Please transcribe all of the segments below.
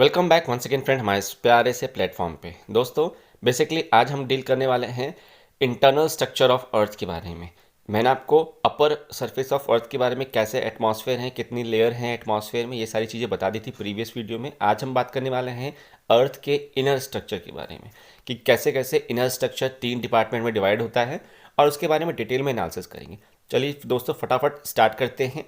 Welcome back once again friend हमारे इस प्यारे से प्लेटफॉर्म पे। दोस्तों बेसिकली आज हम डील करने वाले हैं इंटरनल स्ट्रक्चर ऑफ अर्थ के बारे में। मैंने आपको अपर सरफेस ऑफ अर्थ के बारे में, कैसे एटमॉस्फेयर है, कितनी लेयर हैं एटमॉस्फेयर में, ये सारी चीज़ें बता दी थी प्रीवियस वीडियो में। आज हम बात करने वाले हैं अर्थ के इनर स्ट्रक्चर के बारे में कि कैसे कैसे इनर स्ट्रक्चर 3 डिपार्टमेंट में डिवाइड होता है और उसके बारे में डिटेल में एनालिसिस करेंगे। चलिए दोस्तों फटाफट स्टार्ट करते हैं।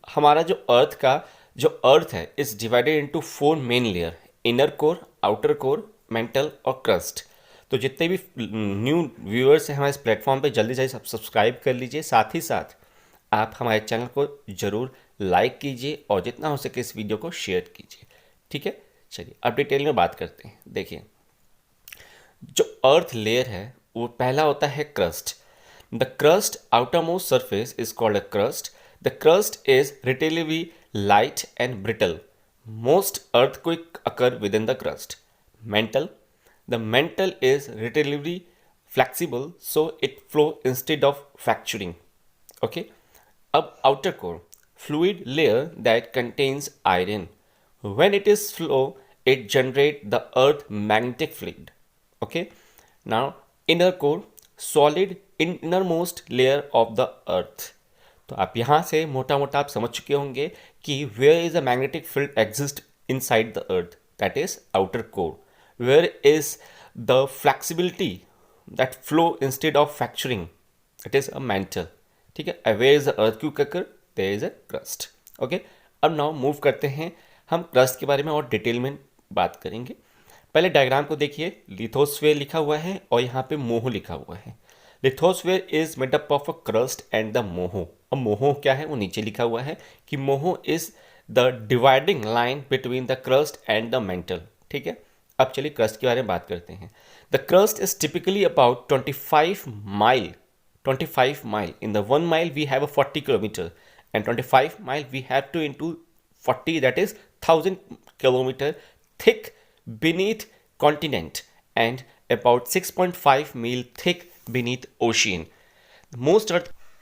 हमारा जो अर्थ है is divided into 4 main layer: inner core, outer core, mental और क्रस्ट। तो जितने भी न्यू व्यूअर्स हैं हमारे इस प्लेटफॉर्म पे, जल्दी से सब्सक्राइब कर लीजिए। साथ ही साथ आप हमारे चैनल को ज़रूर लाइक कीजिए और जितना हो सके इस वीडियो को शेयर कीजिए। ठीक है, चलिए अब डिटेल में बात करते हैं। देखिए, जो अर्थ लेयर है वो पहला होता है crust. The crust outer most surface is called a crust. The crust is relatively light and brittle. Most earthquake occur within the crust. Mantle. The mantle is relatively flexible, so it flow instead of fracturing. Okay. अब outer core, fluid layer that contains iron. When it is flow, it generate the earth magnetic field. Okay. Now inner core, solid innermost layer of the earth. तो आप यहाँ से मोटा मोटा आप समझ चुके होंगे कि where is a magnetic field exist inside the earth, that is outer core. Where is the flexibility that flow instead of fracturing, it is a mantle. ठीक है, where is the earthquake, there is a crust. Okay, अब now move करते हैं, हम crust के बारे में और डिटेल में बात करेंगे। पहले डायग्राम को देखिए, लिथोस्फीयर लिखा हुआ है और यहाँ पे मोहो लिखा हुआ है। Lithosphere is made up of a crust and the Moho. अब मोहो क्या है वो नीचे लिखा हुआ है कि Moho is the dividing line between the crust and the mantle. ठीक है, अब चलिए क्रस्ट के बारे में बात करते हैं। The crust is typically about 25 mile. 25 mile in the 1 mile we have a 40 kilometre and 25 mile we have two into 40, that is 1000 kilometre thick beneath continent and about 6.5 mil thick beneath ocean. Most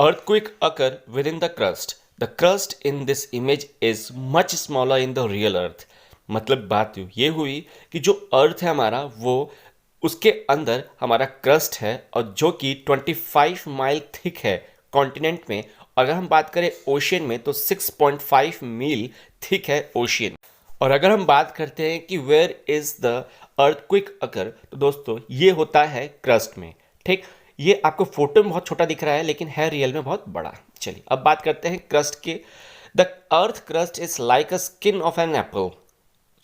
earthquake occur within the crust. The crust in this image is much smaller in the real earth. मतलब बात ये हुई कि जो अर्थ है हमारा, वो उसके अंदर हमारा क्रस्ट है और जो कि 25 माइल थिक है कॉन्टिनेंट में। और अगर हम बात करें ओशियन में तो 6.5 मील थिक है ओशियन। और अगर हम बात करते हैं कि वेयर इज द अर्थक्वेक अकर, तो दोस्तों ये होता है क्रस्ट में। ठीक, ये आपको फोटो में बहुत छोटा दिख रहा है लेकिन है रियल में बहुत बड़ा। चलिए अब बात करते हैं क्रस्ट के। The earth crust is like a skin of an apple.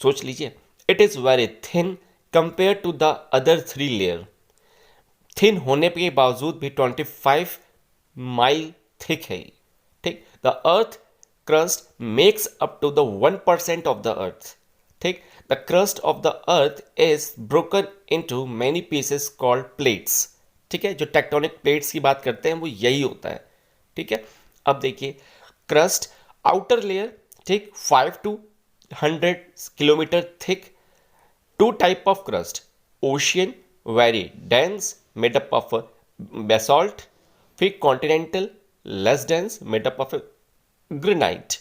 सोच लीजिए, it is very thin compare to the other 3 layer. Thin होने के बावजूद भी 25 माइल थिक है। ठीक, the earth crust makes up to the 1% of the earth. ठीक, the crust of the earth is broken into many pieces called plates. ठीक है, जो टेक्टोनिक प्लेट्स की बात करते हैं वो यही होता है। ठीक है, अब देखिए क्रस्ट आउटर लेयर, ठीक, 5 to 100 kilometre thick. 2 type of crust, ocean very dense made up of basalt, फिर continental less dense made up of granite.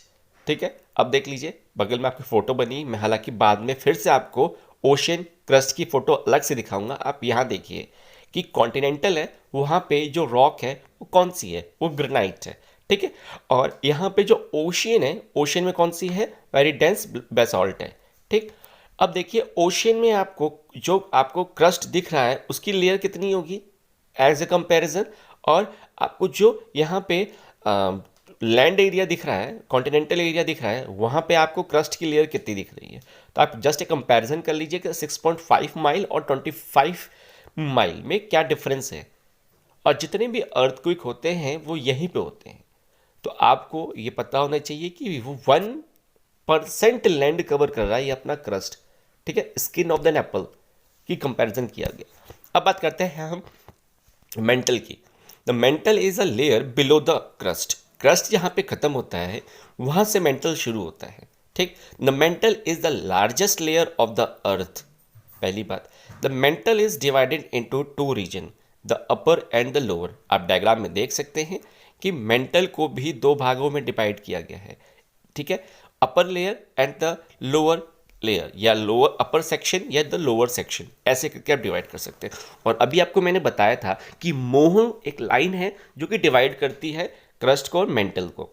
ठीक है, अब देख लीजिए बगल में आपकी फोटो बनी। मैं हालांकि बाद में फिर से आपको ओशियन क्रस्ट की फोटो अलग से दिखाऊंगा। आप यहाँ देखिए कि कॉन्टिनेंटल है, वहाँ पे जो रॉक है वो कौन सी है, वो ग्रेनाइट है। ठीक है, और यहाँ पे जो ओशियन है, ओशियन में कौन सी है, वेरी डेंस बेसॉल्ट है। ठीक, अब देखिए ओशियन में आपको जो आपको क्रस्ट दिख रहा है उसकी लेयर कितनी होगी एज ए कंपेरिजन, और आपको जो यहाँ पे लैंड एरिया दिख रहा है, कॉन्टिनेंटल एरिया दिख रहा है, वहाँ पे आपको क्रस्ट की लेयर कितनी दिख रही है। तो आप जस्ट एक कंपैरिजन कर लीजिए कि 6.5 माइल और 25 माइल में क्या डिफरेंस है। और जितने भी अर्थक्वेक होते हैं वो यहीं पे होते हैं। तो आपको ये पता होना चाहिए कि वो 1% लैंड कवर कर रहा है ये अपना क्रस्ट। ठीक है, स्किन ऑफ द एप्पल की कंपैरिजन किया गया। अब बात करते हैं हम मेंटल की। The mantle is a layer below the crust. Crust जहाँ पे खत्म होता है वहाँ से मेंटल शुरू होता है। ठीक, the mantle is the largest layer of the earth. पहली बात, the mantle is divided into 2 region, the upper and the lower. आप डायग्राम में देख सकते हैं कि मेंटल को भी 2 भागों में डिवाइड किया गया है। ठीक है, upper layer and the lower layer या लोअर अपर सेक्शन या द लोअर सेक्शन, ऐसे करके आप डिवाइड कर सकते हैं। और अभी आपको मैंने बताया था कि मोह एक लाइन है जो कि डिवाइड करती है क्रस्ट को और मेंटल को।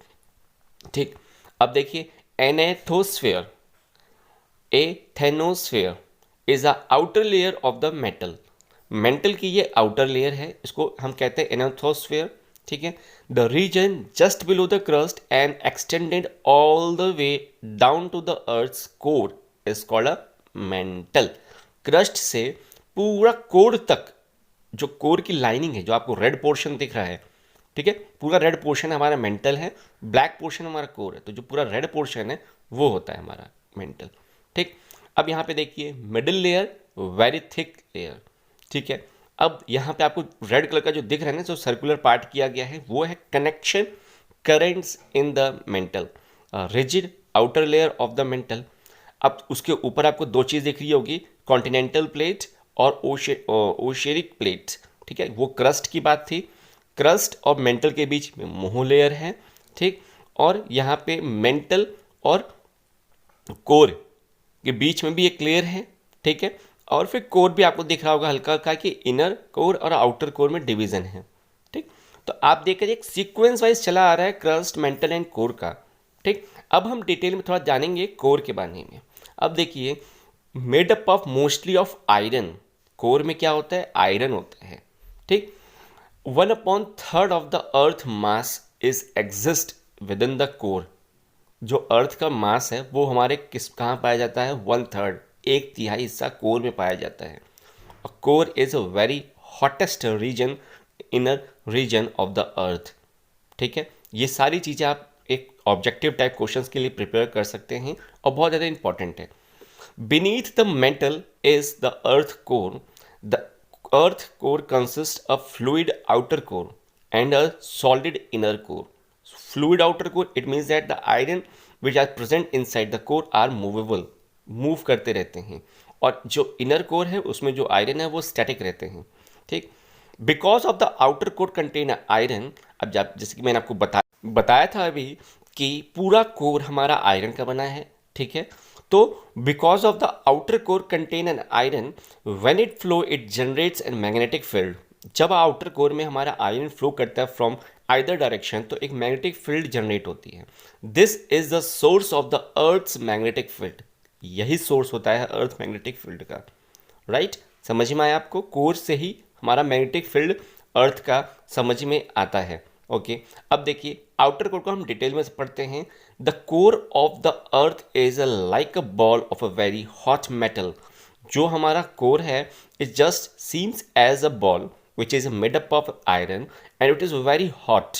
ठीक, अब देखिए asthenosphere, asthenosphere is a outer layer of the metal. Mantle की ये आउटर लेयर है, इसको हम कहते हैं एनाथोस्फेयर। ठीक है, the region just below the crust and extended all the way down to the earth's core is called a mantle. Crust से पूरा कोर तक, जो कोर की लाइनिंग है, जो आपको रेड पोर्शन दिख रहा है, ठीक है, पूरा रेड पोर्शन हमारा मेंटल है, ब्लैक पोर्शन हमारा कोर है। तो जो पूरा रेड पोर्शन है वो होता है हमारा मेंटल। ठीक, अब यहाँ पे देखिए middle layer, very thick layer. ठीक है, अब यहाँ पे आपको रेड कलर का जो दिख रहा है ना, जो सर्कुलर पार्ट किया गया है, वो है connection currents in the mental, rigid outer layer of the mental. अब उसके ऊपर आपको दो चीज़ दिख रही होगी, कॉन्टिनेंटल प्लेट और ओशेरिक प्लेट। ठीक है, वो क्रस्ट की बात थी। क्रस्ट और मेंटल के बीच में मोह लेयर है। ठीक, और यहाँ पे मेंटल और कोर के बीच में भी एक लेयर है। ठीक है, और फिर कोर भी आपको दिख रहा होगा हल्का हल्का कि इनर कोर और आउटर कोर में डिवीजन है। ठीक, तो आप देखकर एक सीक्वेंस वाइज चला आ रहा है क्रस्ट, मेंटल एंड कोर का। ठीक, अब हम डिटेल में थोड़ा जानेंगे कोर के बारे में। अब देखिए, made up of mostly of iron. Core में क्या होता है? आयरन होता है। ठीक, 1/3 of the earth mass is exist with in the core. जो अर्थ का मास है वो हमारे कहाँ पाया जाता है? 1/3, एक तिहाई हिस्सा कोर में पाया जाता है। Core is a very hottest region, inner region of the earth. ठीक है, ये सारी चीज़ें आप एक ऑब्जेक्टिव टाइप क्वेश्चंस के लिए प्रिपेयर कर सकते हैं और बहुत ज़्यादा इंपॉर्टेंट है। Beneath the metal is the earth core. The earth core consists of fluid outer core and a solid inner core. Fluid outer core, it means that the iron which are present inside the core are movable, move करते रहते हैं। और जो inner core है उसमें जो iron है वो स्टैटिक रहते हैं। ठीक, because of the outer core contain iron. अब जब जैसे कि मैंने आपको बताया था अभी कि पूरा कोर हमारा आयरन का बना है। ठीक है, तो because of the outer core contain an iron, when it flow it generates an magnetic field. जब आउटर कोर में हमारा आयरन फ्लो करता है फ्रॉम आइदर डायरेक्शन तो एक मैग्नेटिक फील्ड जनरेट होती है। This is the source of the earth's magnetic field. यही सोर्स होता है अर्थ मैग्नेटिक फील्ड का। राइट, समझ में आया आपको? कोर से ही हमारा मैग्नेटिक फील्ड अर्थ का समझ में आता है। ओके, अब देखिए आउटर कोर को हम डिटेल में पढ़ते हैं। The core of the earth is like a ball of a very hot metal. जो हमारा कोर है it just seems as a ball which is made up of iron and it is very hot.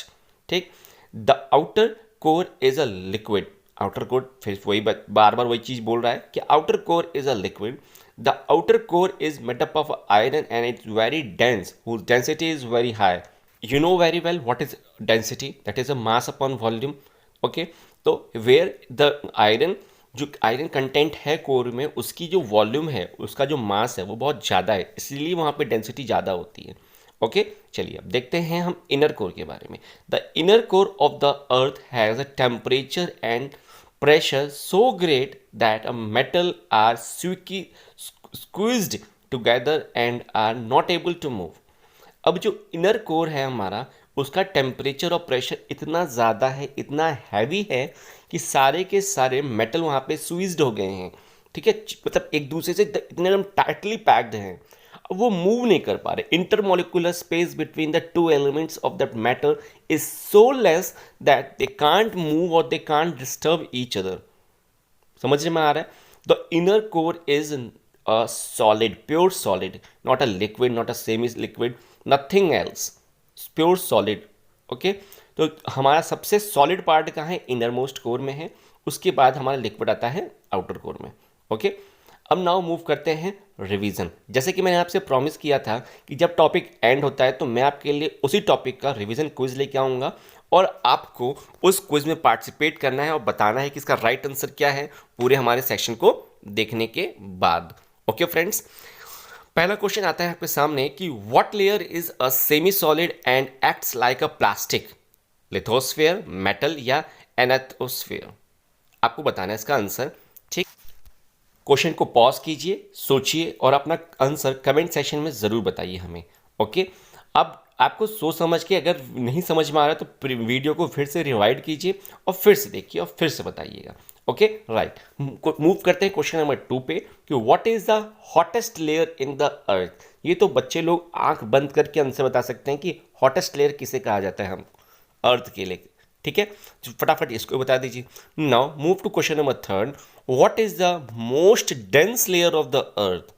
ठीक, the outer core is a liquid. Outer core फिर वही बार बार वही चीज बोल रहा है कि outer core is a liquid. The outer core is made up of iron and it's very dense, whose density is very high. You know very well what is density, that is a mass upon volume. Okay, तो where the iron, जो iron content है core में, उसकी जो volume है, उसका जो मास है वो बहुत ज़्यादा है, इसलिए वहाँ पे डेंसिटी ज़्यादा होती है। ओके, चलिए अब देखते हैं हम इनर कोर के बारे में। The inner core of the earth has a temperature and pressure so great that a metal are squeezed together and are not able to move. अब जो इनर कोर है हमारा, उसका टेम्परेचर और प्रेशर इतना ज़्यादा है, इतना हैवी है कि सारे के सारे मेटल वहाँ पे स्क्वीज्ड हो गए हैं। ठीक है, मतलब एक दूसरे से इतने एकदम टाइटली पैक्ड हैं, अब वो मूव नहीं कर पा रहे। Intermolecular space between the two elements of that matter is so less that they can't move और they can't disturb each other. समझ में आ रहा है? The inner core is a solid, pure solid, not a liquid, not a semi liquid, nothing else, pure solid. Okay, तो हमारा सबसे solid part कहाँ है? इनर मोस्ट कोर में है। उसके बाद हमारा लिक्विड आता है आउटर कोर में। ओके, अब नाउ मूव करते हैं रिवीजन। जैसे कि मैंने आपसे प्रॉमिस किया था कि जब टॉपिक एंड होता है तो मैं आपके लिए उसी टॉपिक का रिवीजन क्विज लेके आऊँगा और आपको उस क्विज में पार्टिसिपेट करना है और बताना है कि इसका राइट आंसर क्या है पूरे हमारे सेक्शन को देखने के बाद। ओके फ्रेंड्स, पहला क्वेश्चन आता है आपके सामने कि what layer is a semi solid and acts like a plastic? Lithosphere, metal या एनाथोस्फेयर? आपको बताना है इसका आंसर। ठीक, क्वेश्चन को पॉज कीजिए, सोचिए और अपना आंसर कमेंट सेक्शन में ज़रूर बताइए हमें। ओके, अब आपको सोच समझ के अगर नहीं समझ में आ रहा तो वीडियो को फिर से रिवाइंड कीजिए और फिर से देखिए और फिर से बताइएगा। ओके राइट, मूव करते हैं क्वेश्चन नंबर 2 पे कि what is the hottest layer in the earth. ये तो बच्चे लोग आंख बंद करके आंसर बता सकते हैं कि हॉटेस्ट लेयर किसे कहा जाता है हम अर्थ के लिए। ठीक है, तो फटाफट इसको बता दीजिए। Now move to question number 3, what is the most dense layer of the earth.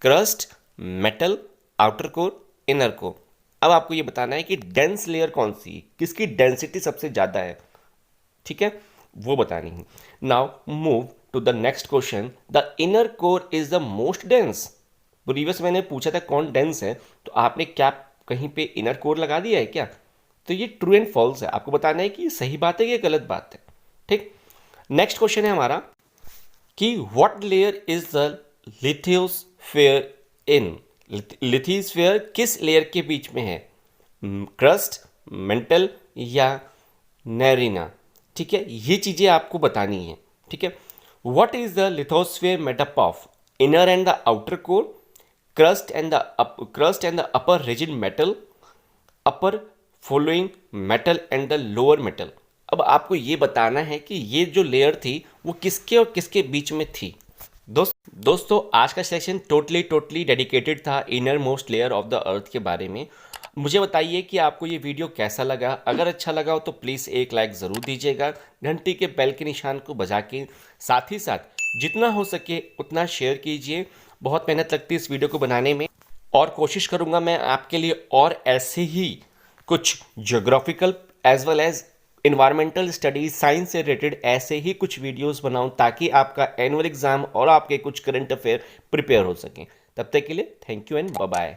Crust, metal, outer core, inner core. अब आपको ये बताना है कि डेंस लेयर कौन सी है, किसकी डेंसिटी सबसे ज़्यादा है। ठीक है, वो बतानी है। Now move to the next question, the inner core is the most dense. Previous मैंने पूछा था कौन डेंस है, तो आपने क्या कहीं पे इनर कोर लगा दिया है क्या? तो ये ट्रू एंड फॉल्स है, आपको बताना है कि ये सही बात है या गलत बात है। ठीक, नेक्स्ट क्वेश्चन है हमारा कि what layer is the lithosphere in. Lithosphere किस लेयर के बीच में है, क्रस्ट, मेंटल या नेरिना। ठीक है, ये चीज़ें आपको बतानी है। ठीक है, what is the lithosphere made up of, inner and the outer core, crust and the upper rigid metal, upper following metal and the lower metal. अब आपको ये बताना है कि ये जो लेयर थी वो किसके और किसके बीच में थी। दोस्तों आज का सेशन टोटली डेडिकेटेड था inner most layer of the अर्थ के बारे में। मुझे बताइए कि आपको ये वीडियो कैसा लगा। अगर अच्छा लगा हो तो प्लीज़ एक लाइक ज़रूर दीजिएगा, घंटी के बेल के निशान को बजा के, साथ ही साथ जितना हो सके उतना शेयर कीजिए। बहुत मेहनत लगती है इस वीडियो को बनाने में और कोशिश करूँगा मैं आपके लिए और ऐसे ही कुछ geographical as well as environmental studies, science से रिलेटेड ऐसे ही कुछ वीडियोस बनाऊं ताकि आपका एनुअल एग्जाम और आपके कुछ करंट अफेयर प्रिपेयर हो सकें। तब तक के लिए thank you and bye bye.